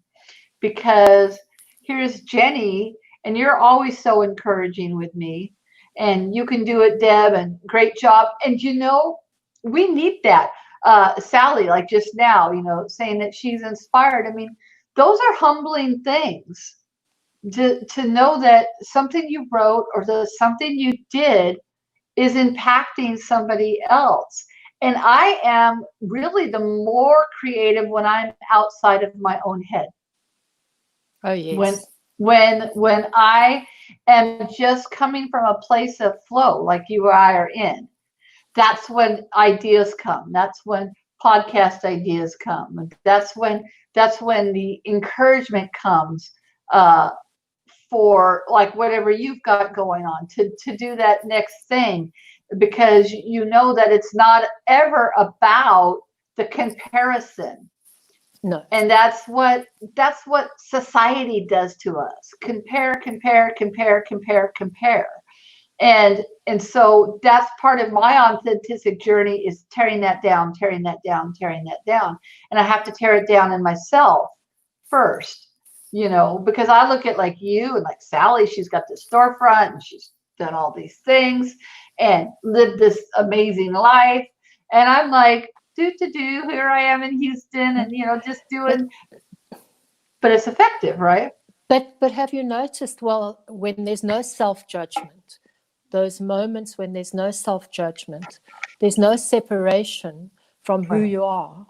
Speaker 1: because here's Jenny, and you're always so encouraging with me, and you can do it, Deb, and great job. And we need that. Sally, like just now, saying that she's inspired. I mean, those are humbling things to know that something you wrote or something you did is impacting somebody else. And I am really the more creative when I'm outside of my own head.
Speaker 2: Oh, yes.
Speaker 1: When I am just coming from a place of flow, like you or I are in, that's when ideas come. That's when podcast ideas come. That's when the encouragement comes for like whatever you've got going on to do that next thing, because you know that it's not ever about the comparison.
Speaker 2: No.
Speaker 1: And that's what society does to us. Compare. And so that's part of my authentic journey, is tearing that down. And I have to tear it down in myself first, because I look at like you and like Sally, she's got this storefront and she's done all these things and lived this amazing life. And I'm like, here I am in Houston and, just doing, but it's effective, right?
Speaker 2: But have you noticed, well, when there's no self-judgment, those moments when there's no self-judgment, there's no separation from who you are.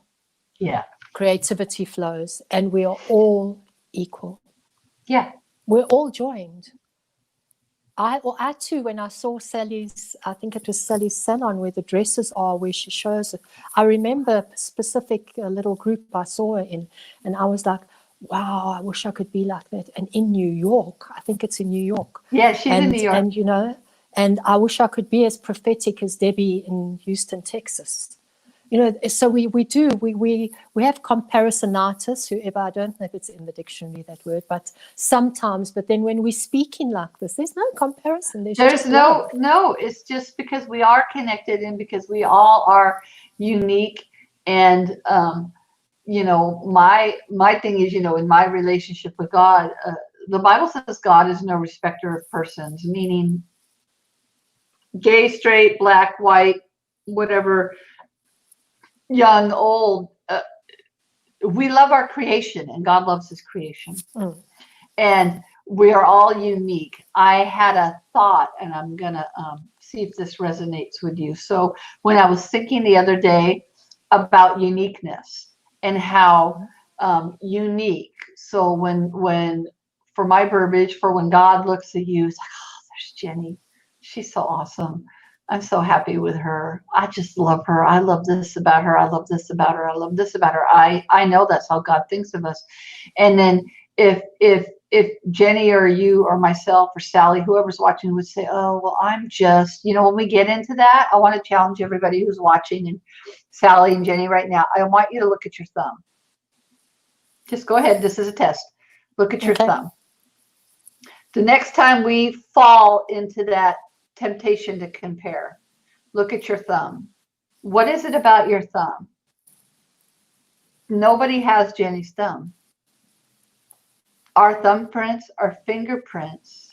Speaker 1: Yeah.
Speaker 2: Creativity flows, and we are all equal.
Speaker 1: Yeah.
Speaker 2: We're all joined. I too, when I saw Sally's, I think it was Sally's salon where the dresses are, where she shows it, I remember a specific little group I saw her in, and I was like, wow, I wish I could be like that. And in New York, I think it's in New York.
Speaker 1: Yeah, she's in New York.
Speaker 2: And, and I wish I could be as prophetic as Debbie in Houston, Texas. So we have comparisonitis, whoever, I don't know if it's in the dictionary, that word, but sometimes, but then when we're speaking like this, there's no comparison.
Speaker 1: There's no, it's just because we are connected and because we all are unique. And, my thing is, in my relationship with God, the Bible says God is no respecter of persons, meaning gay, straight, black, white, whatever, young, old, we love our creation, and God loves his creation.
Speaker 2: Mm.
Speaker 1: And we are all unique. I had a thought, and I'm going to see if this resonates with you. So when I was thinking the other day about uniqueness and how unique. So when for my verbiage, for when God looks at you, it's like, oh, there's Jenny. She's so awesome. I'm so happy with her. I just love her. I love this about her. I love this about her. I love this about her. I know that's how God thinks of us. And then if Jenny or you or myself or Sally, whoever's watching, would say, oh, well, I'm just, when we get into that, I want to challenge everybody who's watching, and Sally and Jenny right now, I want you to look at your thumb. Just go ahead. This is a test. Look at your
Speaker 2: Okay.
Speaker 1: thumb. The next time we fall into that temptation to compare, look at your thumb. What is it about your thumb? Nobody has Jenny's thumb. Our thumbprints, our fingerprints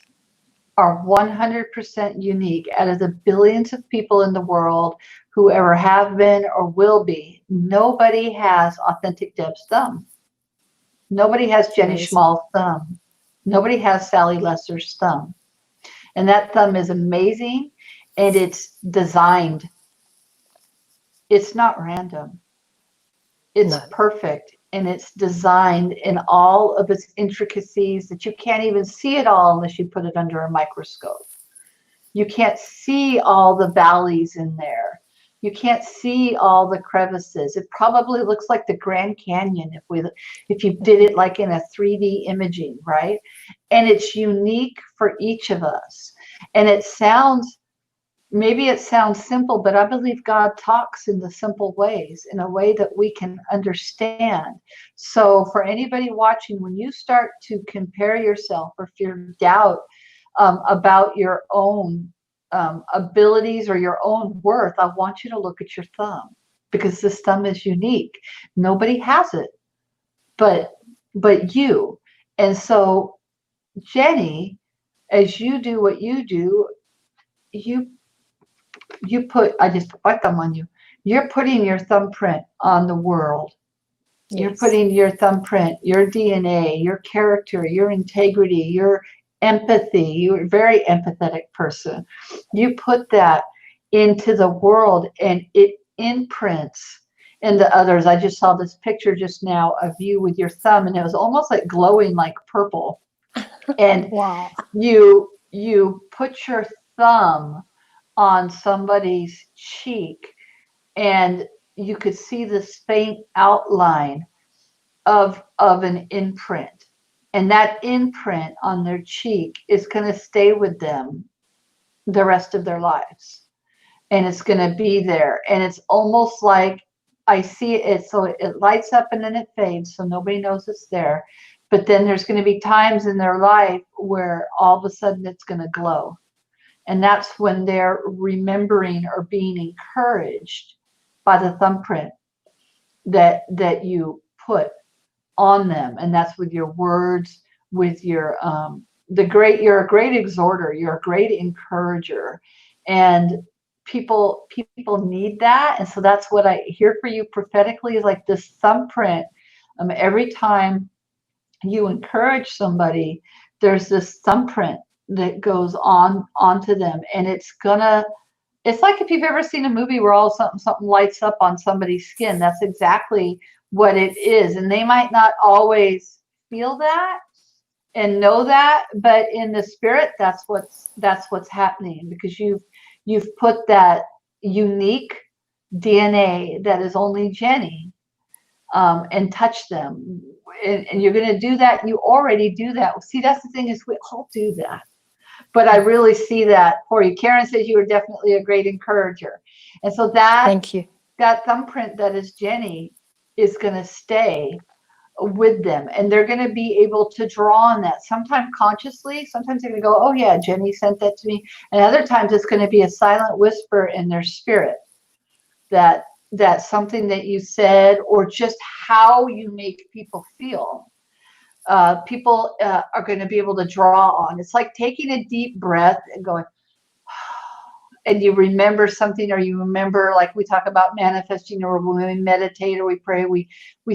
Speaker 1: are 100% unique. Out of the billions of people in the world who ever have been or will be, nobody has authentic Deb's thumb. Nobody has Jenny
Speaker 2: Amazing.
Speaker 1: Schmal's thumb. Nobody has Sally Lesser's thumb. And that thumb is amazing, and it's designed. It's not random. It's
Speaker 2: No.
Speaker 1: perfect, and it's designed in all of its intricacies that you can't even see it all unless you put it under a microscope. You can't see all the valleys in there. You can't see all the crevices. It probably looks like the Grand Canyon if you did it like in a 3D imaging, right? And it's unique for each of us. And maybe it sounds simple, but I believe God talks in the simple ways, in a way that we can understand. So for anybody watching, when you start to compare yourself or feel doubt about your own abilities or your own worth, I want you to look at your thumb, because this thumb is unique. Nobody has it but you. And so, Jenny, as you do what you do, you I just put my thumb on you. You're putting your thumbprint on the world. You're
Speaker 2: Yes.
Speaker 1: putting your thumbprint, your DNA, your character, your integrity, your empathy. You're a very empathetic person. You put that into the world, and it imprints into others. I just saw this picture just now of you with your thumb, and it was almost like glowing like purple. And
Speaker 2: Wow.
Speaker 1: you put your thumb on somebody's cheek, and you could see this faint outline of an imprint, and that imprint on their cheek is going to stay with them the rest of their lives, and it's going to be there. And it's almost like I see it, so it lights up and then it fades, so nobody knows it's there. But then there's going to be times in their life where all of a sudden it's going to glow, and that's when they're remembering or being encouraged by the thumbprint that you put on them. And that's with your words, with your you're a great exhorter, you're a great encourager, and people need that. And so that's what I hear for you prophetically, is like this thumbprint. Every time you encourage somebody, there's this thumbprint that goes onto them, and it's like if you've ever seen a movie where all something lights up on somebody's skin. That's exactly what it is. And they might not always feel that and know that, but in the spirit, that's what's happening, because you've put that unique DNA that is only Jenny, and touch them. And you're going to do that. You already do that. See, that's the thing, is we all do that. But I really see that for you. Karen says you are definitely a great encourager. And so
Speaker 2: Thank you.
Speaker 1: that thumbprint that is Jenny is going to stay with them. And they're going to be able to draw on that, sometimes consciously. Sometimes they're going to go, oh, yeah, Jenny sent that to me. And other times it's going to be a silent whisper in their spirit that something that you said, or just how you make people feel. People are going to be able to draw on. It's like taking a deep breath and going, and you remember something, or you remember, like we talk about manifesting, or when we meditate or we pray, we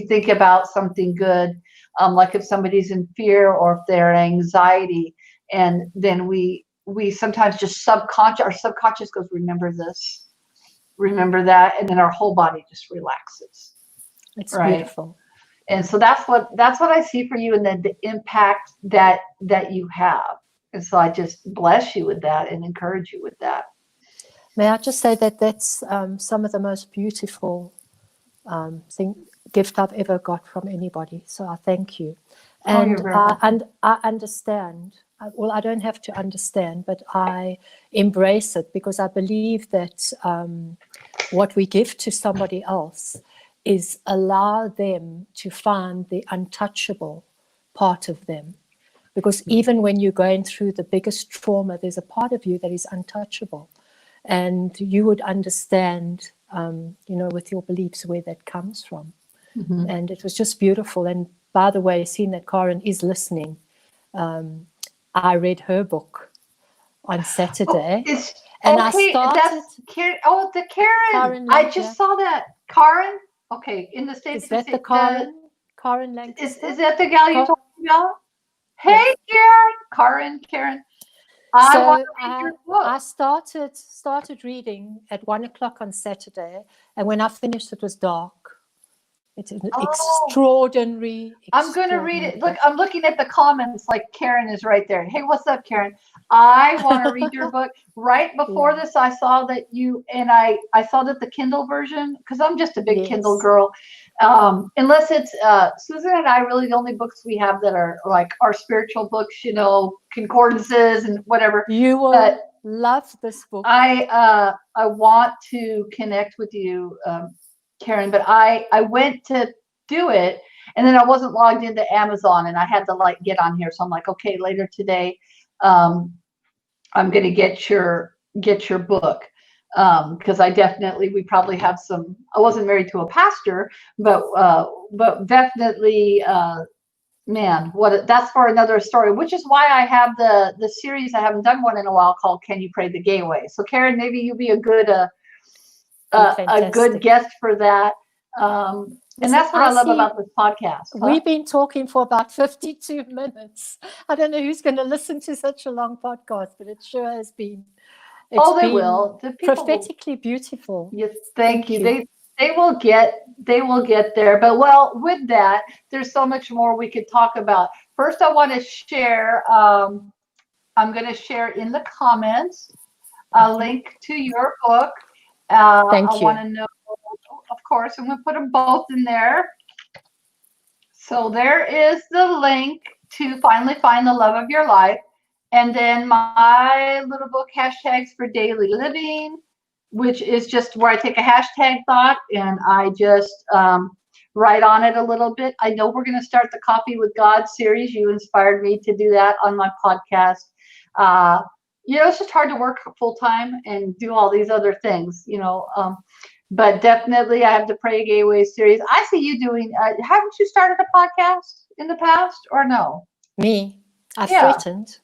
Speaker 1: think about something good, like if somebody's in fear or if they're anxiety, and then we sometimes just our subconscious goes, remember this, remember that, and then our whole body just relaxes.
Speaker 2: It's
Speaker 1: right?
Speaker 2: beautiful.
Speaker 1: And so that's what I see for you, and then the impact that you have. And so I just bless you with that and encourage you with that.
Speaker 2: May I just say that that's some of the most beautiful gift I've ever got from anybody. So I thank you. And I understand. Well, I don't have to understand, but I embrace it, because I believe that what we give to somebody else is allow them to find the untouchable part of them. Because even when you're going through the biggest trauma, there's a part of you that is untouchable. And you would understand, with your beliefs, where that comes from.
Speaker 1: Mm-hmm.
Speaker 2: And it was just beautiful. And by the way, seeing that Karen is listening, I read her book on Saturday.
Speaker 1: I started. The Karen. I just saw that. Karen? Okay, in the States.
Speaker 2: Is that the Karen? Karen Lancaster?
Speaker 1: Is that the gal you're talking about? Hey, yes. Karen. I
Speaker 2: started reading at 1:00 on Saturday, and when I finished, it was dark. It's an extraordinary.
Speaker 1: I'm going to read it. Look, I'm looking at the comments. Like, Karen is right there. Hey, what's up, Karen? I want to read your book. Right before this, I saw that I saw that the Kindle version, because I'm just a big Kindle girl. Unless it's Susan and I, really the only books we have that are like our spiritual books, concordances and whatever.
Speaker 2: You will love this book.
Speaker 1: I want to connect with you, Karen, but I went to do it, and then I wasn't logged into Amazon, and I had to get on here. So I'm like, okay, later today, I'm going to get your book, because we probably have some. I wasn't married to a pastor, but definitely, man, that's for another story. Which is why I have the series. I haven't done one in a while called "Can You Pray the Gay Way?" So Karen, maybe you'll be a good guest for that. And that's what I love about this podcast. Huh?
Speaker 2: We've been talking for about 52 minutes. I don't know who's going to listen to such a long podcast, but it sure has been.
Speaker 1: They will.
Speaker 2: Prophetically beautiful.
Speaker 1: Yes, thank you. They will get there. But with that, there's so much more we could talk about. First, I want to share. I'm going to share in the comments a link to your book.
Speaker 2: Thank you.
Speaker 1: I want to know, of course, I'm going to put them both in there. So there is the link to finally find the love of your life. And then my little book, Hashtags for Daily Living, which is just where I take a hashtag thought and I just write on it a little bit. I know we're going to start the Coffee with God series. You inspired me to do that on my podcast. It's just hard to work full time and do all these other things, but definitely I have the Pray Gay Way series. I see you doing, haven't you started a podcast in the past or no?
Speaker 2: Me? I threatened.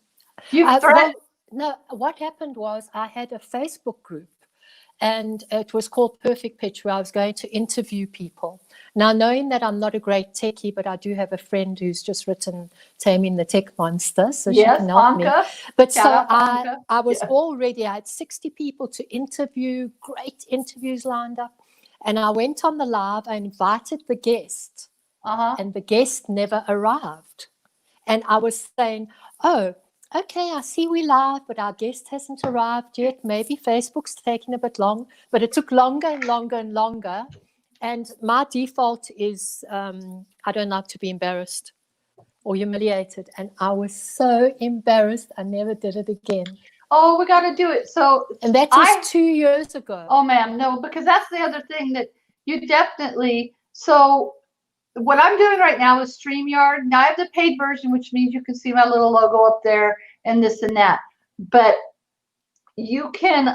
Speaker 1: You threatened?
Speaker 2: No, what happened was I had a Facebook group, and it was called Perfect Pitch, where I was going to interview people. Now, knowing that I'm not a great techie, but I do have a friend who's just written Taming the Tech Monster, so she can help me. But so I was already, I had 60 people to interview, great interviews lined up. And I went on the live, I invited the guest, and the guest never arrived. And I was saying, okay, I see we live, but our guest hasn't arrived yet. Maybe Facebook's taking a bit long, but it took longer and longer and longer. And my default is I don't like to be embarrassed or humiliated. And I was so embarrassed, I never did it again.
Speaker 1: Oh, we got to do it.
Speaker 2: And that was 2 years ago.
Speaker 1: Oh, ma'am, no, because that's the other thing that you definitely. So what I'm doing right now is StreamYard. Now I have the paid version, which means you can see my little logo up there and this and that. But you can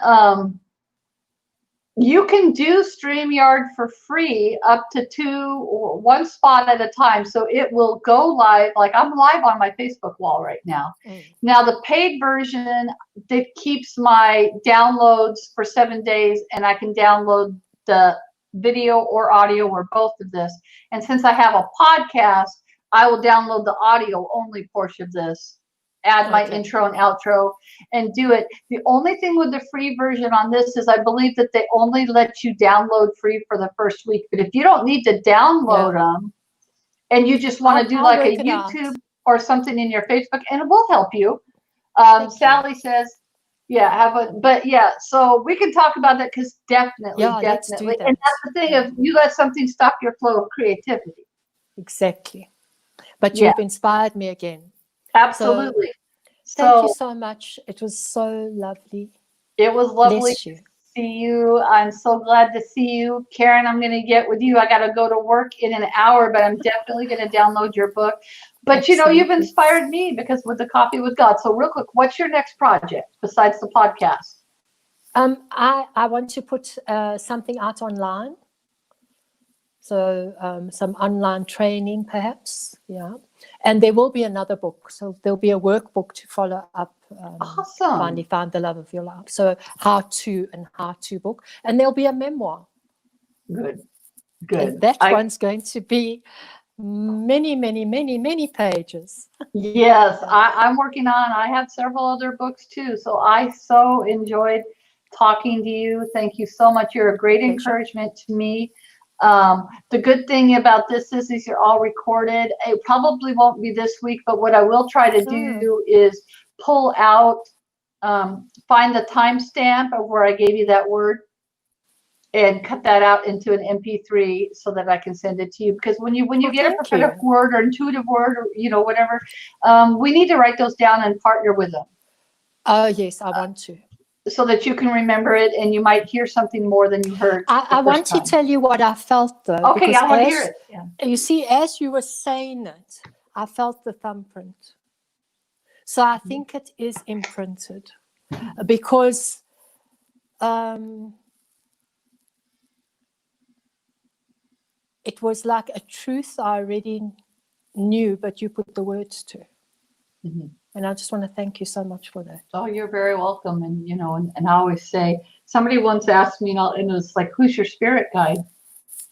Speaker 1: You can do StreamYard for free up to one spot at a time. So it will go live. Like I'm live on my Facebook wall right now. Now the paid version that keeps my downloads for 7 days, and I can download the video or audio or both of this. And since I have a podcast, I will download the audio only portion of this, add my intro and outro, and do it. The only thing with the free version on this is I believe that they only let you download free for the first week. But if you don't need to download them and you just want to do like a YouTube or something in your Facebook, and it will help you. Sally says, but so we can talk about that because definitely. And that's the thing of you let something stop your flow of creativity.
Speaker 2: Exactly. But you've inspired me again.
Speaker 1: Absolutely.
Speaker 2: Thank you so much. It was so lovely.
Speaker 1: It was lovely to see you. I'm so glad to see you. Karen, I'm going to get with you. I got to go to work in an hour, but I'm definitely going to download your book. But, you've inspired me because with the Coffee with God. So real quick, what's your next project besides the podcast?
Speaker 2: I want to put something out online. So some online training, perhaps, and there will be another book. So there'll be a workbook to follow up.
Speaker 1: Awesome.
Speaker 2: Finally found the love of your life. So how to book, and there'll be a memoir.
Speaker 1: Good.
Speaker 2: And that one's going to be many pages.
Speaker 1: Yes, I'm working on. I have several other books too. So I so enjoyed talking to you. Thank you so much. You're a great encouragement to me. The good thing about this is you're all recorded. It probably won't be this week, but what I will try to do is pull out, find the timestamp of where I gave you that word and cut that out into an MP3 so that I can send it to you. Because when you get a prophetic word or intuitive word or, whatever, we need to write those down and partner with them.
Speaker 2: Oh, yes, I want to.
Speaker 1: So that you can remember it and you might hear something more than you heard.
Speaker 2: I want to tell you what I felt though.
Speaker 1: Okay, I want to hear it. Yeah.
Speaker 2: You see, as you were saying it, I felt the thumbprint. So I think it is imprinted because it was like a truth I already knew, but you put the words to. Mm-hmm. And I just want to thank you so much for that.
Speaker 1: Oh, you're very welcome. And, and I always say, somebody once asked me, and it was like, who's your spirit guide?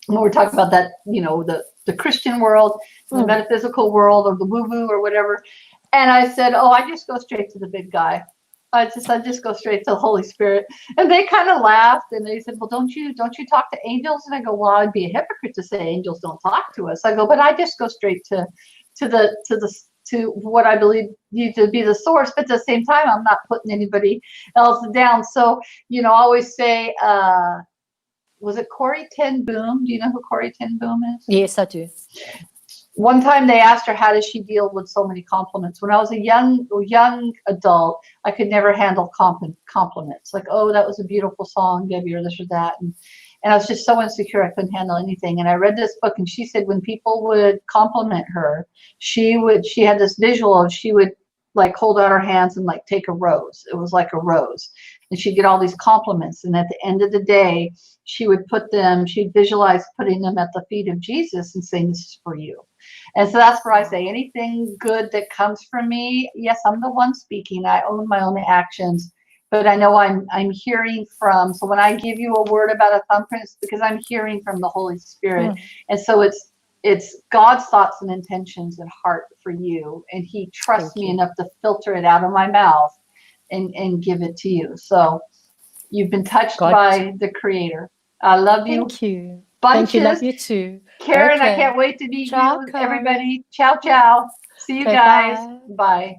Speaker 1: When we're talking about that, the Christian world, the metaphysical world, or the woo-woo or whatever. And I said, I just go straight to the big guy. I just go straight to the Holy Spirit. And they kind of laughed and they said, well, don't you talk to angels? And I go, well, I'd be a hypocrite to say angels don't talk to us. I go, but I just go straight to what I believe you to be the source, but at the same time, I'm not putting anybody else down. So, I always say, was it Corrie ten Boom? Do you know who Corrie ten Boom is?
Speaker 2: Yes, I do.
Speaker 1: One time they asked her, how does she deal with so many compliments? When I was a young adult, I could never handle compliments. Like, oh, that was a beautiful song, Debbie, or this or that. And I was just so insecure, I couldn't handle anything. And I read this book, and she said when people would compliment her, she had this visual of she would like hold out her hands and like take a rose. It was like a rose. And she'd get all these compliments. And at the end of the day, she'd visualize putting them at the feet of Jesus and saying, this is for you. And so that's where I say anything good that comes from me, yes, I'm the one speaking. I own my own actions. But I know I'm hearing from, so when I give you a word about a thumbprint, it's because I'm hearing from the Holy Spirit. And so it's God's thoughts and intentions and heart for you. And he trusts me enough to filter it out of my mouth and give it to you. So you've been touched by the Creator. I love you.
Speaker 2: Thank you.
Speaker 1: Bunches.
Speaker 2: Thank you. Love you too.
Speaker 1: Karen, I can't wait to meet you, everybody. Ciao, ciao. See you guys. Bye.